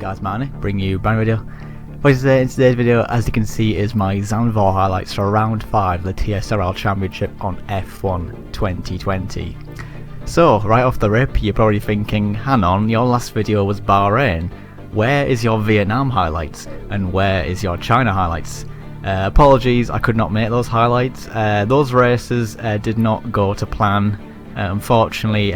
guys, Manny, bring you a brand new video. For today, in today's video, as you can see, is my Zandvoort highlights for round 5 of the TSRL Championship on F1 2020. So, right off the rip, you're probably thinking, hang on, your last video was Bahrain. Where is your Vietnam highlights? And where is your China highlights? Apologies, I could not make those highlights. Those races did not go to plan. Unfortunately,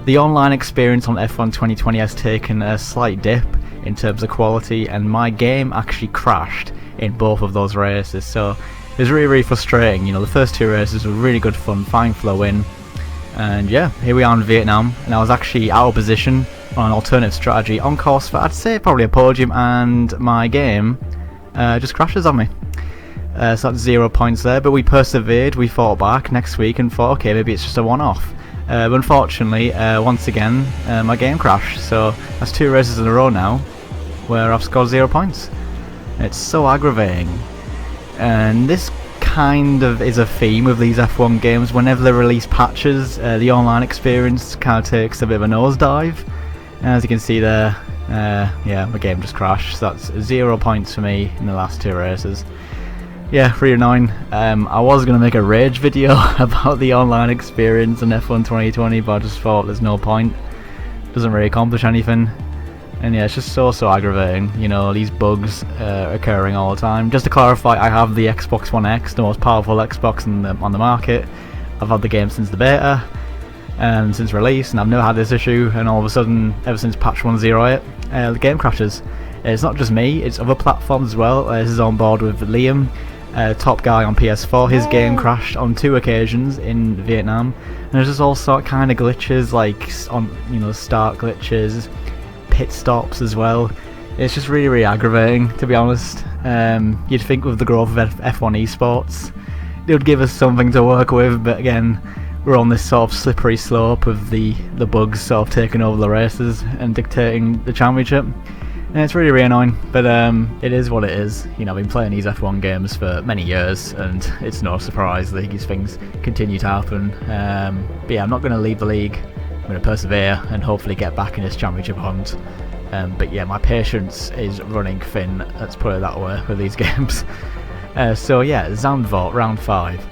the online experience on F1 2020 has taken a slight dip in terms of quality, and my game actually crashed in both of those races, so it was really frustrating. You know, the first two races were really good fun, fine flow in, and yeah, here we are in Vietnam, and I was actually out of position on an alternate strategy on course for, I'd say, probably a podium, and my game just crashes on me. So that's 0 points there, but we persevered, we fought back next week and thought, okay, maybe it's just a one-off. But unfortunately, once again, my game crashed, so that's 2 races in a row now where I've scored 0 points. It's so aggravating, and this kind of is a theme with these F1 games. Whenever they release patches, the online experience kind of takes a bit of a nosedive. As you can see there, yeah, my game just crashed, so that's 0 points for me in the last 2 races. Yeah, pretty annoying. I was going to make a rage video about the online experience in F1 2020, but I just thought there's no point. Doesn't really accomplish anything. And yeah, it's just so aggravating. You know, these bugs occurring all the time. Just to clarify, I have the Xbox One X, the most powerful Xbox on the market. I've had the game since the beta and since release, and I've never had this issue, and all of a sudden, ever since patch 1.08, the game crashes. It's not just me, it's other platforms as well. This is on board with Liam, top guy on PS4. His game crashed on 2 occasions in Vietnam, and there's just all sort of kind of glitches, like on, you know, start glitches, pit stops as well. It's just really aggravating, to be honest. You'd think with the growth of F1 esports, they would give us something to work with, but again, we're on this sort of slippery slope of the bugs sort of taking over the races and dictating the championship. And it's really annoying, but it is what it is. You know, I've been playing these F1 games for many years, and it's no surprise that these things continue to happen. But yeah, I'm not going to leave the league. I'm going to persevere and hopefully get back in this championship hunt. But yeah, my patience is running thin, let's put it that way, with these games. So yeah, Zandvoort, round 5.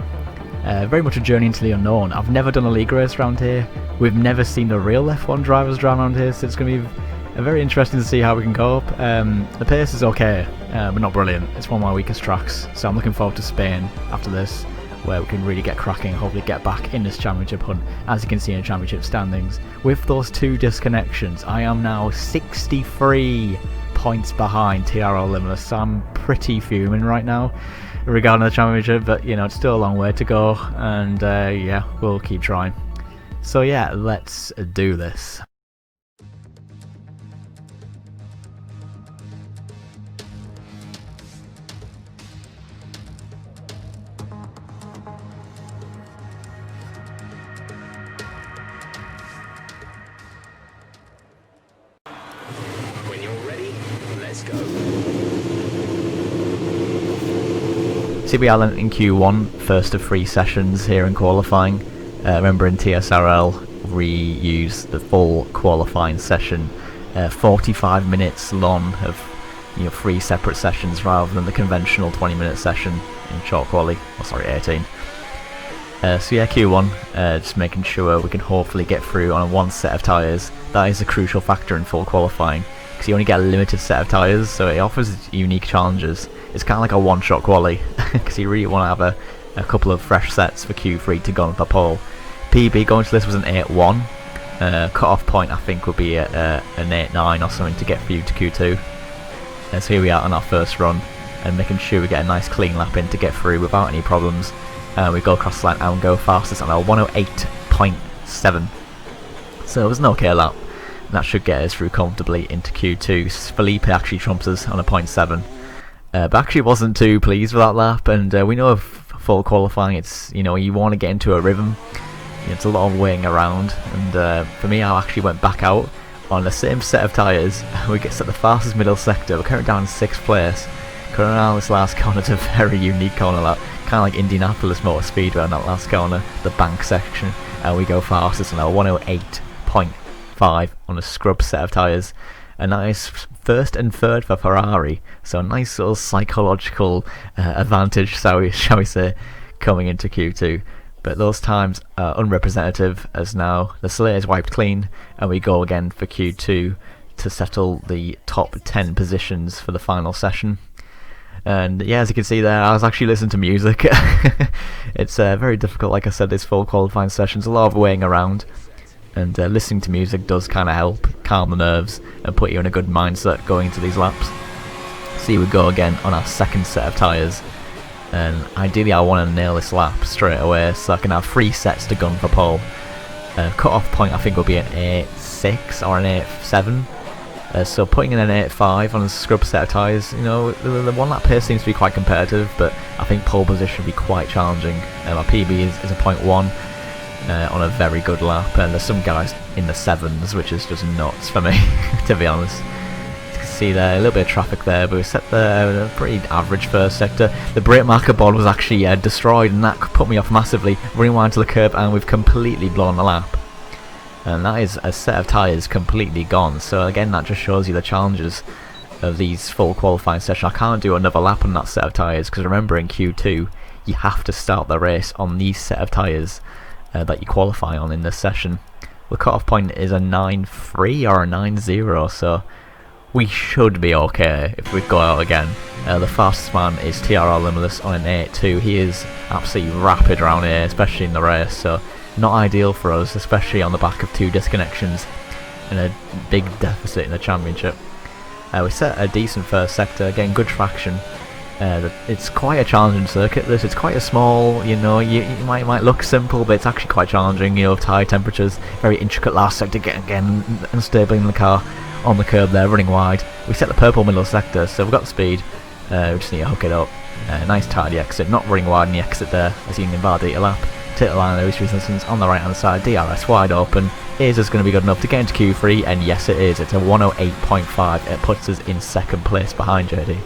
Very much a journey into the unknown. I've never done a league race around here. We've never seen the real F1 drivers drive around here, so it's going to be very interesting to see how we can cope. The pace is okay, but not brilliant. It's one of my weakest tracks, so I'm looking forward to Spain after this, where we can really get cracking and hopefully get back in this championship hunt. As you can see in the championship standings, with those 2 disconnections, I am now 63 points behind TRL Limitless, so I'm pretty fuming right now regarding the championship, but you know, it's still a long way to go, and yeah, we'll keep trying. So yeah, let's do this. When you're ready, let's go. CB in Q1, first of 3 sessions here in qualifying. Remember, in TSRL we use the full qualifying session, 45 minutes long of 3 separate sessions rather than the conventional 20-minute session in short quali. Oh, sorry, 18. So yeah, Q1, just making sure we can hopefully get through on 1 set of tyres. That is a crucial factor in full qualifying, because you only get a limited set of tyres, so it offers unique challenges. It's kind of like a one-shot quali, because you really want to have a couple of fresh sets for Q3 to go on the pole. PB going to this was an 8-1. Cut-off point I think would be an 8-9 or something to get through to Q2. So here we are on our first run, and making sure we get a nice clean lap in to get through without any problems. We go across the line and go fastest on our 108.7. So it was an okay lap. That should get us through comfortably into Q2. Felipe actually trumps us on a 0.7. But actually wasn't too pleased with that lap, and we know of full qualifying, it's, you know, you want to get into a rhythm. It's a lot of waiting around, and for me, I actually went back out on the same set of tyres. We get set the fastest middle sector. We're currently down in 6th place. Coming around this last corner, it's a very unique corner, that kind of like Indianapolis Motor Speedway on that last corner, the bank section, and we go fastest on our 108.5 on a scrub set of tyres. a nice first and third for Ferrari, so a nice little psychological advantage, shall we say, coming into Q2. But those times are unrepresentative, as now the slate is wiped clean and we go again for Q2 to settle the top 10 positions for the final session. And yeah, as you can see there, I was actually listening to music. It's very difficult, like I said, this full qualifying session's a lot of weighing around, and listening to music does kind of help calm the nerves and put you in a good mindset going into these laps. So here we go again on our second set of tyres, and ideally I want to nail this lap straight away so I can have 3 sets to gun for pole. Cut-off point I think will be an 8.6 or an 8.7. So putting in an 8.5 on a scrub set of tyres, you know, the one lap pace seems to be quite competitive, but I think pole position will be quite challenging. My PB is a 0.1 on a very good lap, and there's some guys in the 7s, which is just nuts for me, to be honest. You can see there, a little bit of traffic there, but we set the pretty average first sector. The brake marker board was actually destroyed, and that put me off massively, running wide to the curb, and we've completely blown the lap. And that is a set of tyres completely gone. So again, that just shows you the challenges of these full qualifying sessions. I can't do another lap on that set of tyres, because remember in Q2 you have to start the race on these set of tyres that you qualify on in this session. The cut-off point is a 9.3 or a 9.0, so we should be okay if we go out again. The fastest man is TSRL Limitless on an 8.2. He is absolutely rapid around here, especially in the race, so not ideal for us, especially on the back of 2 disconnections and a big deficit in the championship. We set a decent first sector, getting good traction. It's quite a challenging circuit this, it's quite a small, you know, you might look simple, but it's actually quite challenging, you know, high temperatures, very intricate last sector, getting unstable in the car, on the curb there, running wide. We set the purple middle sector, so we've got the speed, we just need to hook it up. Nice tidy exit, not running wide in the exit there, as you can invalidate a lap. Take the line of resistance on the right hand side, DRS wide open. Is this going to be good enough to get into Q3? And yes it is, it's a 108.5, it puts us in second place behind JD.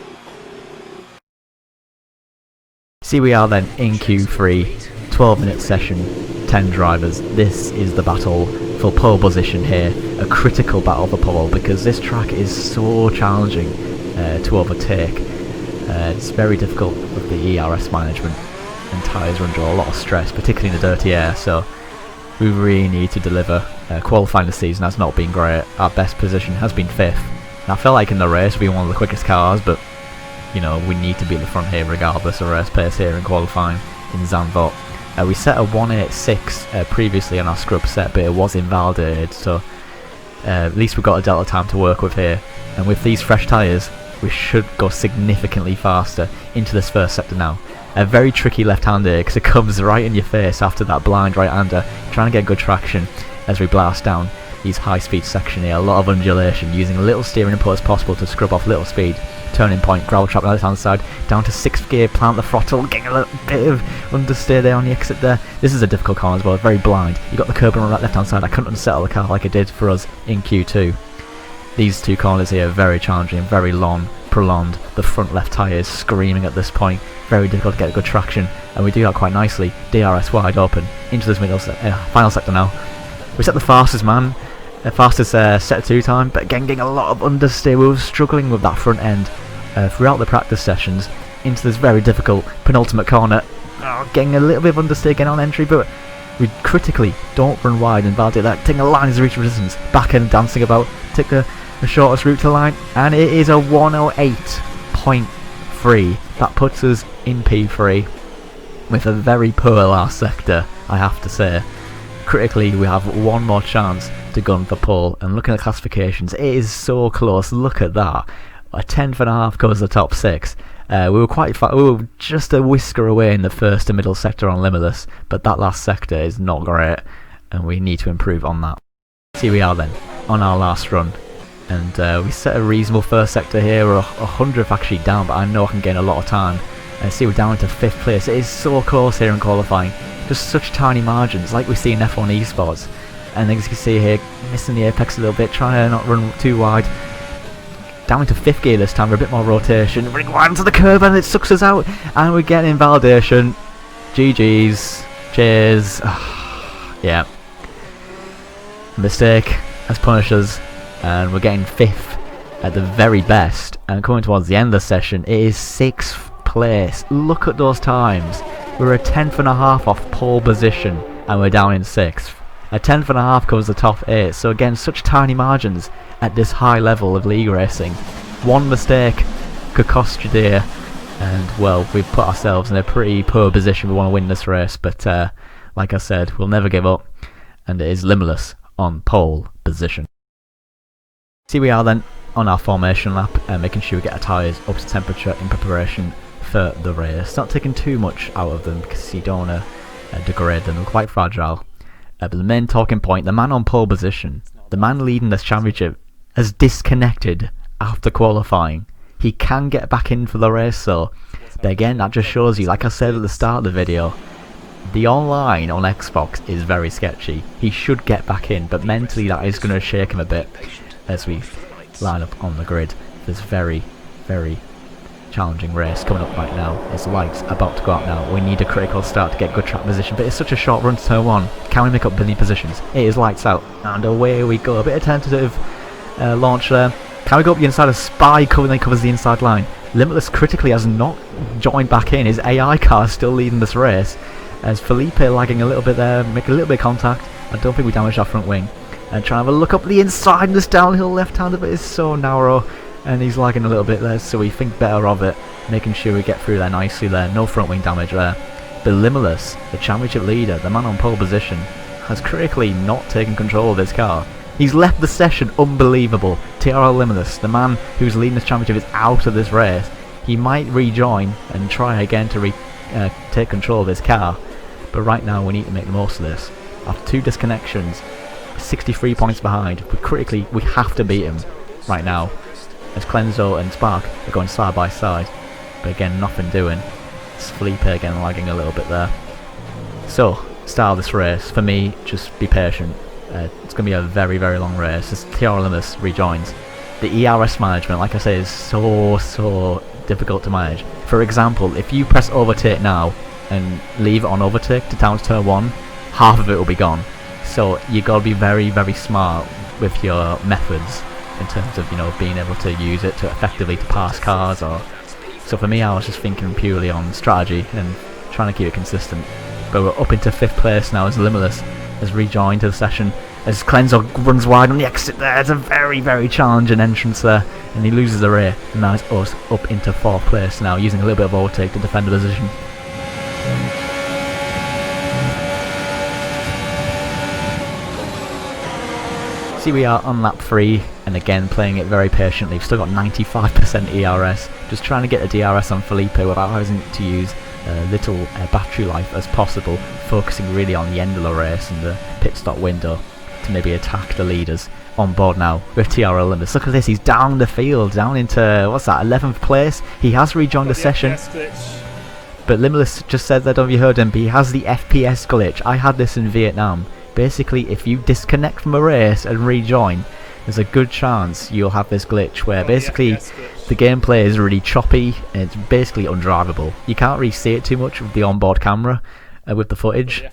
See we are then in Q3, 12-minute session, 10 drivers. This is the battle for pole position here, a critical battle for pole, because this track is so challenging to overtake. It's very difficult with the ERS management, and tyres are under a lot of stress, particularly in the dirty air, so we really need to deliver. Qualifying this season has not been great. Our best position has been 5th, and I felt like in the race we've been one of the quickest cars, but you know, we need to be at the front here regardless of race pace here in qualifying in Zandvoort. We set a 1.86 previously on our scrub set, but it was invalidated, so at least we've got a delta time to work with here, and with these fresh tyres we should go significantly faster into this first sector now. A very tricky left-hander because it comes right in your face after that blind right-hander, trying to get good traction as we blast down these high-speed section here. A lot of undulation, using little steering input as possible to scrub off little speed. Turning point, gravel trap on the left-hand side, down to 6th gear, plant the throttle, getting a little bit of understeer there on the exit there. This is a difficult corner as well, very blind. You got the curb on the left-hand side, I couldn't unsettle the car like it did for us in Q2. These 2 corners here are very challenging, very long, prolonged. The front left tyre is screaming at this point, very difficult to get good traction, and we do that quite nicely. DRS wide open into this middle final sector now. We set the fastest man, fastest set 2 time, but again getting a lot of understeer. We were struggling with that front end throughout the practice sessions into this very difficult penultimate corner. Getting a little bit of understeer getting on entry, but we critically don't run wide and validate that. Taking a line as reach resistance, back end dancing about, take the shortest route to the line, and it is a 108.3. That puts us in P3 with a very poor last sector, I have to say. Critically, we have one more chance to gun for pole, and looking at the classifications, it is so close. Look at that, a 10.5 covers the top 6. We were quite far, we were just a whisker away in the first and middle sector on Limitless, but that last sector is not great, and we need to improve on that. Here we are then, on our last run, and we set a reasonable first sector here. We're 100th actually down, but I know I can gain a lot of time. And see we're down into 5th place. It is so close here in qualifying, just such tiny margins like we see in F1 esports. And as you can see here, missing the apex a little bit, trying to not run too wide. Down into 5th gear this time for a bit more rotation, running wide into the curb, and it sucks us out, and we're getting invalidation. GG's, cheers. Yeah, mistake has punished us, and we're getting 5th at the very best, and coming towards the end of the session, it is 6th place. Look at those times. We're a 10th and a half off pole position, and we're down in 6th. A 10th and a half covers the top 8, so again, such tiny margins at this high level of league racing. One mistake could cost you dear, and well, we've put ourselves in a pretty poor position. We want to win this race, but like I said, we'll never give up, and it is Limitless on pole position. Here we are then on our formation lap, making sure we get our tyres up to temperature in preparation for the race. Not taking too much out of them because you don't want to degrade them, they're quite fragile. But the main talking point, the man on pole position, the man leading this championship, has disconnected after qualifying. He can get back in for the race though, but again, that just shows you, like I said at the start of the video, the online on Xbox is very sketchy. He should get back in, but mentally that is going to shake him a bit as we line up on the grid. This very, very challenging race coming up right now. His lights about to go out now. We need a critical start to get good track position, but it's such a short run to turn 1. Can we make up the positions? It is lights out, and away we go. A bit of tentative launch there. Can we go up the inside of Spy covers the inside line? Limitless critically has not joined back in. His AI car is still leading this race, as Felipe lagging a little bit there, making a little bit of contact. I don't think we damaged our front wing. And trying to have a look up the inside, and this downhill left-hand of it is so narrow, and he's lagging a little bit there, so we think better of it, making sure we get through there nicely there. No front wing damage there. But Limitless, the championship leader, the man on pole position, has critically not taken control of this car. He's left the session. Unbelievable. TRL Limitless, the man who's leading this championship, is out of this race. He might rejoin and try again to take control of this car, but right now we need to make the most of this. After 2 disconnections, 63 points behind. We have to beat him right now, as Clenzo and Spark are going side by side, but again, nothing doing. It's Felipe again lagging a little bit there. So, start of this race, for me, just be patient. It's going to be a very, very long race as TRL Limitless rejoins. The ERS management, like I say, is so difficult to manage. For example, if you press overtake now and leave it on overtake to down to turn 1, half of it will be gone. So you got to be very, very smart with your methods in terms of, you know, being able to use it to effectively to pass cars. Or so for me, I was just thinking purely on strategy and trying to keep it consistent. But we're up into 5th place now as Limitless has rejoined to the session, as Clenzo runs wide on the exit there. It's a very, very challenging entrance there, and he loses the rear, and now it's us up into 4th place now, using a little bit of overtake to defend the position. See, we are on lap 3, and again playing it very patiently. We've still got 95% ERS, just trying to get the DRS on Felipe without having to use little battery life as possible, focusing really on the end of the race and the pit stop window to maybe attack the leaders. On board now with TRL Limitless. Look at this, he's down the field, down into, what's that, 11th place. He has rejoined the session, but Limitless just said that, have you heard him, but he has the FPS glitch. I had this in Vietnam. Basically, if you disconnect from a race and rejoin, there's a good chance you'll have this glitch where basically the gameplay is really choppy and it's basically undrivable. You can't really see it too much with the onboard camera with the footage,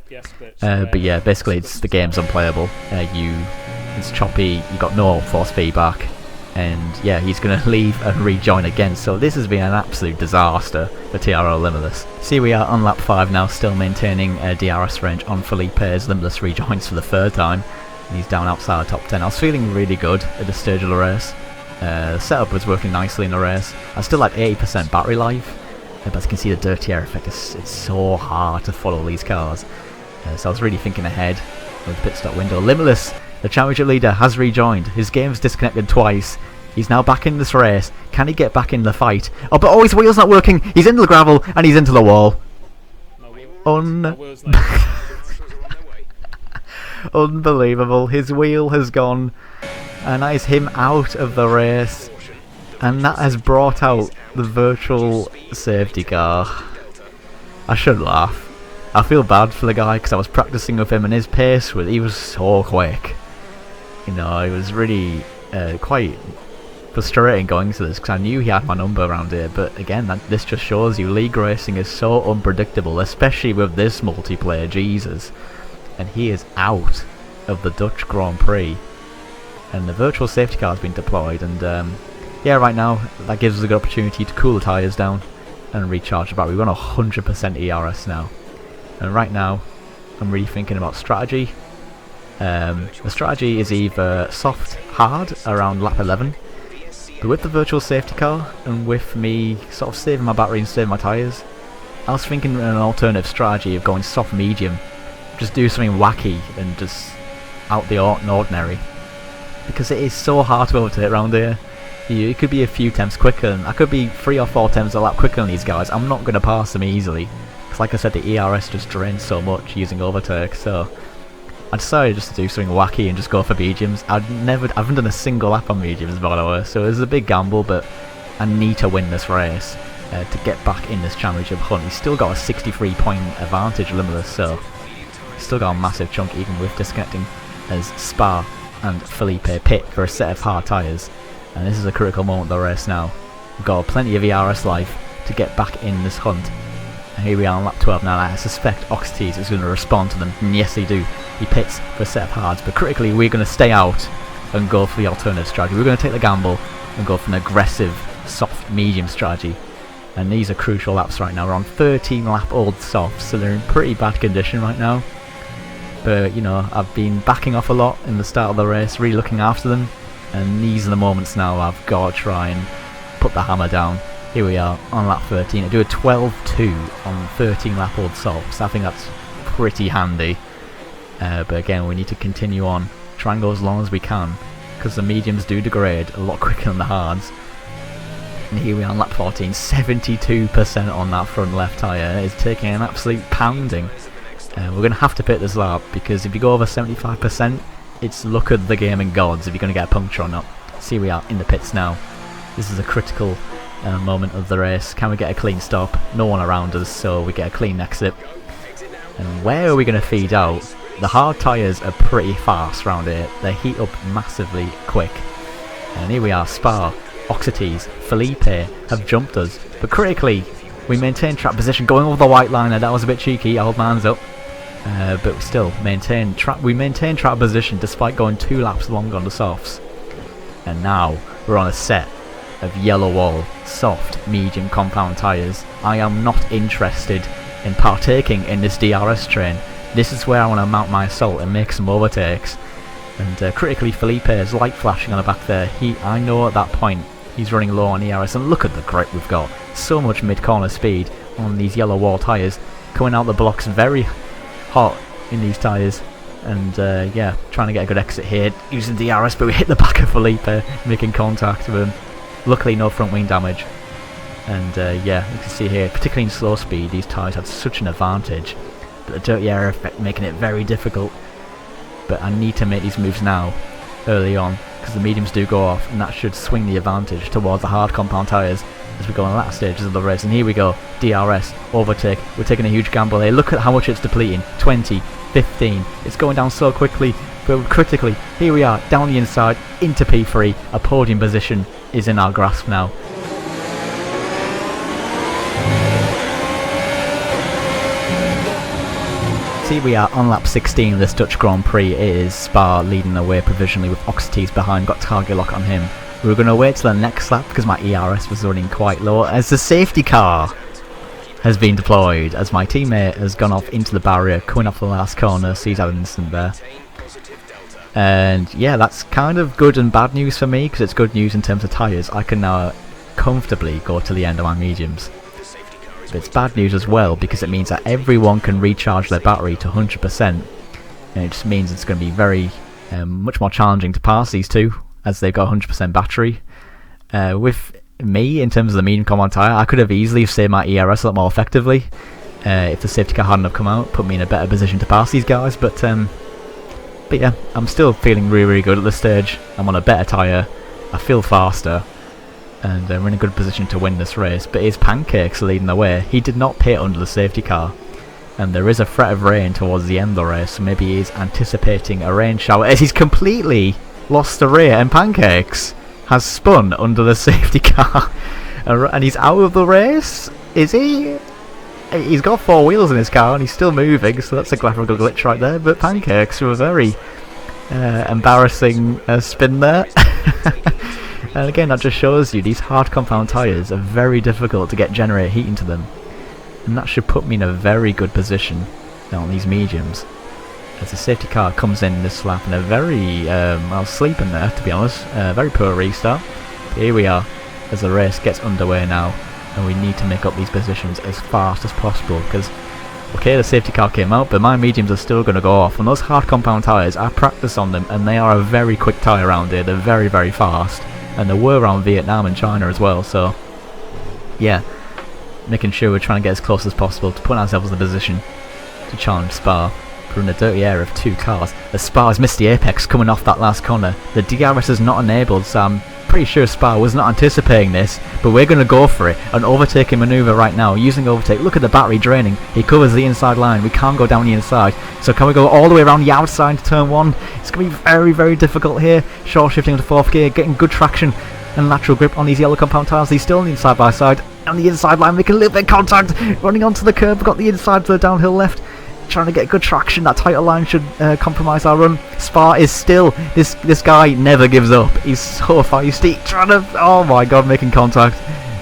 but yeah, basically the game's unplayable. It's choppy, you got no force feedback, and yeah, he's going to leave and rejoin again. So this has been an absolute disaster for TRL Limitless. See, we are on lap 5 now, still maintaining a DRS range on Felipe as Limitless rejoins for the 3rd time. He's down outside the top 10. I was feeling really good at this stage of the race. The setup was working nicely in the race. I still had 80% battery life, but as you can see, the dirty air effect it's so hard to follow these cars. So I was really thinking ahead with the pit stop window. Limitless, the championship leader, has rejoined. His game's disconnected twice. He's now back in this race. Can he get back in the fight? Oh, but his wheel's not working. He's into the gravel and he's into the wall. Unbelievable. His wheel has gone, and that is him out of the race, and that has brought out the virtual safety car. I should laugh. I feel bad for the guy because I was practicing with him, and his pace he was so quick. You know, it was really quite frustrating going to this because I knew he had my number around here. But again, this just shows you league racing is so unpredictable, especially with this multiplayer. Jesus. And he is out of the Dutch Grand Prix, and the virtual safety car has been deployed, and yeah, right now that gives us a good opportunity to cool the tyres down and recharge the battery. We're on 100% ERS now, and right now I'm really thinking about strategy. The strategy is either soft, hard around lap 11, but with the virtual safety car and with me sort of saving my battery and saving my tyres, I was thinking an alternative strategy of going soft medium, just do something wacky and just out the ordinary, because it is so hard to overtake around here. It could be a few tenths quicker, and I could be 3 or 4 tenths a lap quicker than these guys. I'm not going to pass them easily, because like I said, the ERS just drains so much using overtake, so I decided just to do something wacky and just go for mediums. I haven't done a single lap on mediums, by the way, so it was a big gamble, but I need to win this race to get back in this championship hunt. He's still got a 63-point advantage limitless, so he's still got a massive chunk even with disconnecting as Spa and Felipe pit for a set of hard tyres. And this is a critical moment of the race now. We've got plenty of ERS life to get back in this hunt. And here we are on lap 12 now. I suspect Oxtease is going to respond to them, and yes they do. He pits for a set of hards, but critically we're going to stay out and go for the alternative strategy. We're going to take the gamble and go for an aggressive soft medium strategy, and these are crucial laps right now. We're on 13 lap old softs, so they're in pretty bad condition right now, but you know, I've been backing off a lot in the start of the race, really looking after them, and these are the moments now I've got to try and put the hammer down. Here we are on lap 13. I do a 12.2 on 13 lap old softs. I think that's pretty handy. But again, we need to continue on, try and go as long as we can, because the mediums do degrade a lot quicker than the hards. And here we are on lap 14, 72% on that front left tyre. It's taking an absolute pounding. We're going to have to pit this lap, because if you go over 75%, it's luck of the game and gods if you're going to get a puncture or not. So here we are in the pits now. This is a critical moment of the race. Can we get a clean stop? No one around us, so we get a clean exit. And where are we going to feed out? The hard tyres are pretty fast around here. They heat up massively quick. And here we are, Spa, Oxtease, Felipe have jumped us. But critically, we maintain track position going over the white line. That was a bit cheeky, old man's up. But we still maintain track position despite going 2 laps long on the softs. And now we're on a set of yellow wall, soft, medium compound tyres. I am not interested in partaking in this DRS train. This is where I want to mount my assault and make some overtakes. And critically, Felipe is light flashing on the back there. I know at that point he's running low on ERS, and look at the grip we've got. So much mid-corner speed on these yellow wall tyres. Coming out the blocks very hot in these tyres. And yeah, trying to get a good exit here using DRS, but we hit the back of Felipe, making contact with him. Luckily no front wing damage. And yeah, you can see here, particularly in slow speed, these tyres had such an advantage. But the dirty air effect making it very difficult. But I need to make these moves now, early on, because the mediums do go off, and that should swing the advantage towards the hard compound tyres as we go on the latter stages of the race. And here we go, DRS, overtake, we're taking a huge gamble here. Look at how much it's depleting, 20, 15, it's going down so quickly, but critically, here we are, down the inside, into P3, a podium position is in our grasp now. See, we are on lap 16 of this Dutch Grand Prix. It is Spa leading the way provisionally with Oxtease behind, got target lock on him. We were going to wait till the next lap because my ERS was running quite low as the safety car has been deployed, as my teammate has gone off into the barrier, coming off the last corner, so he's had an incident there. And yeah, that's kind of good and bad news for me, because it's good news in terms of tyres. I can now comfortably go to the end of my mediums. But it's bad news as well, because it means that everyone can recharge their battery to 100%, and it just means it's going to be very much more challenging to pass these two, as they've got 100% battery. With me, in terms of the medium compound tyre, I could have easily saved my ERS a lot more effectively if the safety car hadn't have come out, put me in a better position to pass these guys. But yeah, I'm still feeling really, really good at this stage. I'm on a better tyre, I feel faster, and we're in a good position to win this race. But it's Pancakes leading the way. He did not pit under the safety car, and there is a threat of rain towards the end of the race, so maybe he's anticipating a rain shower as he's completely lost the rear, and Pancakes has spun under the safety car and he's out of the race. Is he? He's got 4 wheels in his car and he's still moving, so that's a graphical glitch right there. But Pancakes, with a very embarrassing spin there. And again, that just shows you these hard compound tyres are very difficult to get generate heat into them. And that should put me in a very good position on these mediums. As the safety car comes in this lap in a very, I was sleeping there to be honest, very poor restart. But here we are as the race gets underway now, and we need to make up these positions as fast as possible because, okay, the safety car came out, but my mediums are still going to go off. And those hard compound tyres, I practice on them, and they are a very quick tyre around here. They're very, very fast, and they were around Vietnam and China as well. So, yeah, making sure we're trying to get as close as possible to put ourselves in a position to challenge Spa. We're in a dirty air of 2 cars. The Spa has missed the apex coming off that last corner. The DRS is not enabled, so I'm pretty sure Spa was not anticipating this, but we're going to go for it. An overtaking manoeuvre right now, using overtake. Look at the battery draining. He covers the inside line. We can't go down the inside. So can we go all the way around the outside to turn 1? It's going to be very, very difficult here. Short shifting into 4th gear, getting good traction and lateral grip on these yellow compound tyres. He's still on the side by side. On the inside line, making a little bit of contact. Running onto the curb, got the inside to the downhill left. Trying to get good traction. That tighter line should compromise our run. Spa is still, this guy never gives up. He's so feisty, trying to, oh my god, making contact.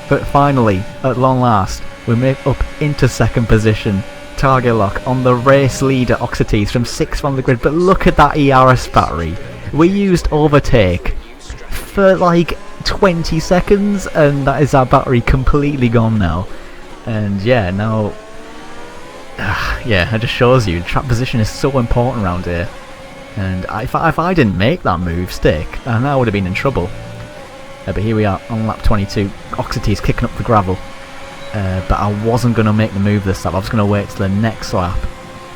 But finally, at long last, we make up into 2nd position. Target lock on the race leader Oxites from 6th on the grid. But look at that ERS battery. We used overtake for like 20 seconds, and that is our battery completely gone now. And yeah, now, yeah, it just shows you track position is so important around here. And if I didn't make that move stick, then I would have been in trouble. But here we are on lap 22. Oxites kicking up the gravel. But I wasn't going to make the move this lap. I was going to wait till the next lap.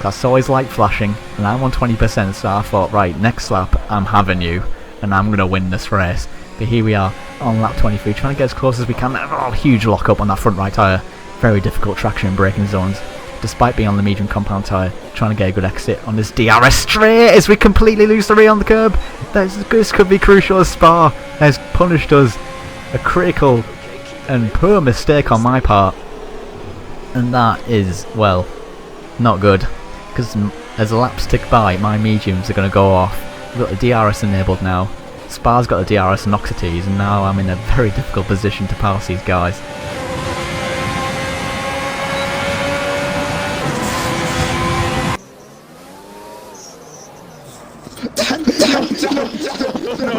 I saw his light flashing, and I'm on 20%, so I thought, right, next lap, I'm having you, and I'm going to win this race. But here we are on lap 23, trying to get as close as we can. Oh, huge lock up on that front right tyre. Very difficult traction in braking zones. Despite being on the medium compound tyre, trying to get a good exit on this DRS straight as we completely lose the rear on the curb. This could be crucial as Spa has punished us. A critical and poor mistake on my part. And that is, well, not good. Because as the laps tick by, my mediums are going to go off. We've got the DRS enabled now. Spa's got the DRS and Oxites, and now I'm in a very difficult position to pass these guys.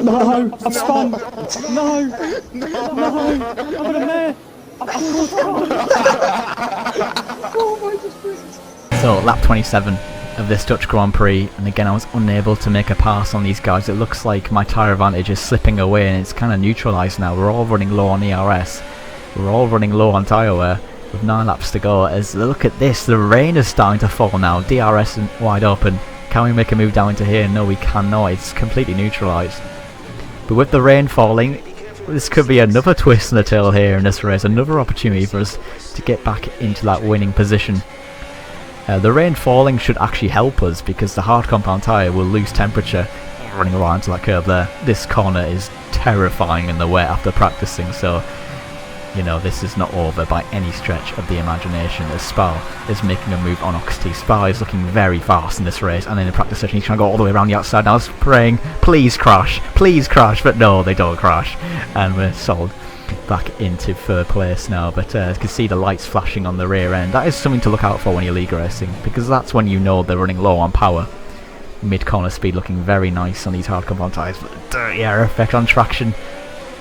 No, I've spun. No, I'm gonna mare. So, lap 27 of this Dutch Grand Prix, and again I was unable to make a pass on these guys. It looks like my tyre advantage is slipping away and it's kind of neutralised now. We're all running low on ERS. We're all running low on tyre wear with 9 laps to go. As look at this, the rain is starting to fall now. DRS wide open. Can we make a move down into here? No, we cannot. It's completely neutralised. But with the rain falling, this could be another twist in the tail here in this race. Another opportunity for us to get back into that winning position. The rain falling should actually help us because the hard compound tyre will lose temperature. Running right into that curve there. This corner is terrifying in the wet after practicing, so you know, this is not over by any stretch of the imagination as Spa is making a move on Oxty. Spa is looking very fast in this race, and in the practice session he's trying to go all the way around the outside. Now I was praying, please crash, but no, they don't crash. And we're sold back into 3rd place now, but you can see the lights flashing on the rear end. That is something to look out for when you're league racing, because that's when you know they're running low on power. Mid-corner speed looking very nice on these hard compound tyres, but dirty air effect on traction,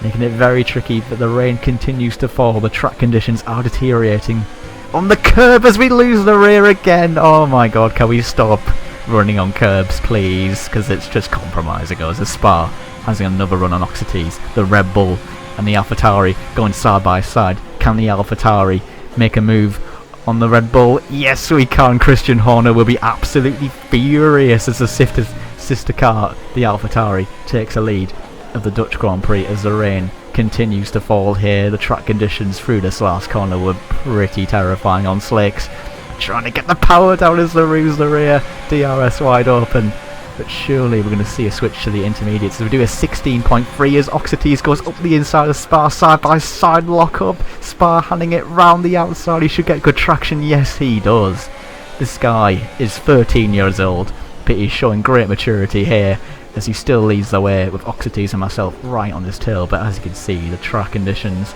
making it very tricky, but the rain continues to fall. The track conditions are deteriorating. On the curb as we lose the rear again. Oh my god, can we stop running on curbs, please? Because it's just compromising us. As Spa has another run on Oxites. The Red Bull and the AlphaTauri going side by side. Can the AlphaTauri make a move on the Red Bull? Yes, we can. Christian Horner will be absolutely furious as the sister car, the AlphaTauri, takes a lead of the Dutch Grand Prix as the rain continues to fall here. The track conditions through this last corner were pretty terrifying on slicks. Trying to get the power down as they lose the rear. DRS wide open. But surely we're going to see a switch to the intermediates. So we do a 16.3 as Oxites goes up the inside of Spa, side by side lock up. Spa handing it round the outside. He should get good traction. Yes, he does. This guy is 13 years old. but he's showing great maturity here as he still leads the way with Oxites and myself right on his tail. But as you can see, the track conditions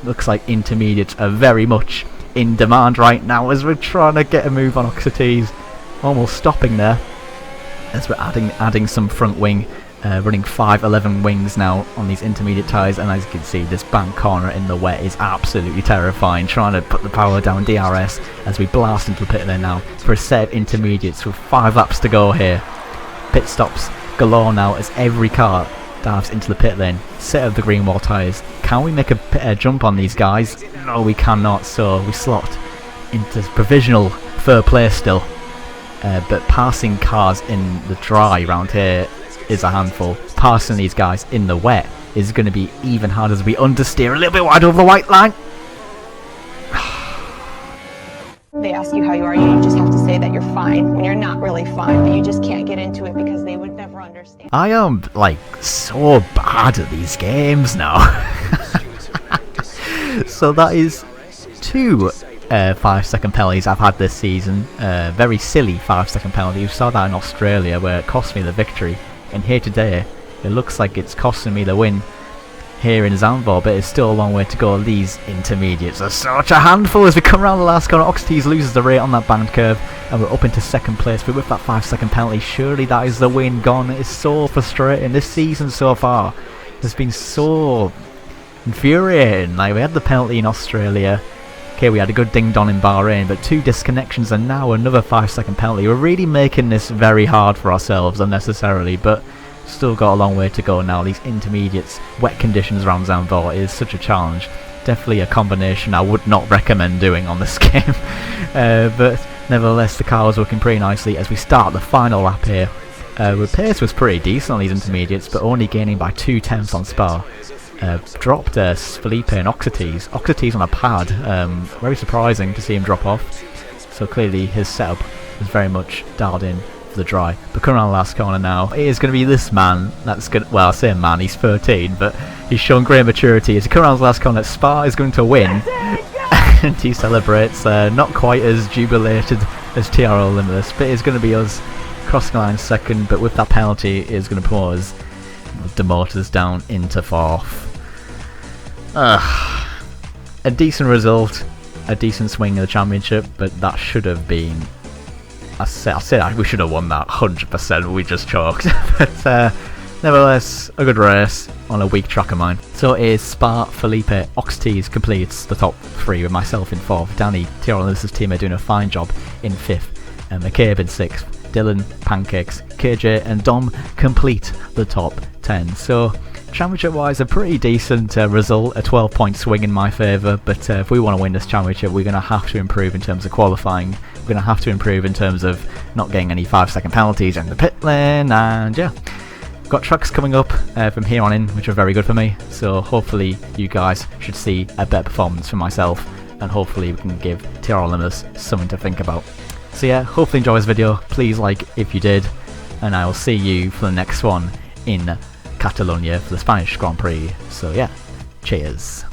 looks like intermediates are very much in demand right now as we're trying to get a move on Oxites. Almost stopping there as we're adding some front wing, running 511 wings now on these intermediate tyres. And as you can see, this bank corner in the wet is absolutely terrifying, trying to put the power down DRS as we blast into the pit lane now for a set of intermediates with 5 laps to go here. Pit stops galore now as every car dives into the pit lane. Set of the green wall tyres. Can we make a jump on these guys? No, we cannot, so we slot into provisional third place still. But passing cars in the dry round here is a handful. Passing these guys in the wet is going to be even harder as we understeer a little bit wide over the white line. They ask you how you are, you just have to say that you're fine when you're not really fine, but you just can't get into it because they would never understand. I am like so bad at these games now. So that is 2 5-second penalties I've had this season. Very silly 5-second penalty. You saw that in Australia where it cost me the victory, and here today it looks like it's costing me the win here in Zandvoort, but it's still a long way to go. These intermediates are such a handful as we come around the last corner. Oxites loses the rate on that band curve and we're up into second place, but with that 5-second penalty, surely that is the win gone. It is so frustrating. This season so far has been so infuriating. Like, we had the penalty in Australia, okay, we had a good ding-dong in Bahrain, but 2 disconnections and now another 5-second penalty. We're really making this very hard for ourselves unnecessarily, but still got a long way to go now. These intermediates, wet conditions around Zandvoort is such a challenge. Definitely a combination I would not recommend doing on this game. But nevertheless, the car was working pretty nicely as we start the final lap here. The pace was pretty decent on these intermediates, but only gaining by 2 tenths on Spa. Dropped Felipe and Oxites. Oxites on a pad. Very surprising to see him drop off. So clearly his setup was very much dialed in for the dry. But coming around the last corner now, it is going to be this man that's going to, well, I say man, he's 13, but he's shown great maturity. As he comes around the last corner, Spa is going to win. And he celebrates, not quite as jubilated as TSRL Limitless, but it's going to be us crossing the line second, but with that penalty it is going to put us, demote us down into 4th. A decent result, a decent swing in the championship, but that should have been, I said we should have won that 100%, we just choked. But nevertheless, a good race on a weak track of mine. So it is Spa, Felipe, Oxites completes the top 3 with myself in 4th, Danny, TSRL Limitless' teammate doing a fine job in 5th, and McCabe in 6th, Dylan, Pancakes, KJ and Dom complete the top 10. So championship wise, a pretty decent result, a 12-point swing in my favour, but if we want to win this championship, we're going to have to improve in terms of qualifying. We're going to have to improve in terms of not getting any 5-second penalties in the pit lane, and yeah, got trucks coming up from here on in, which are very good for me. So hopefully you guys should see a better performance from myself, and hopefully we can give TSRL Limitless something to think about. So yeah, hopefully enjoy this video. Please like if you did, and I will see you for the next one in Catalonia for the Spanish Grand Prix. So yeah, cheers.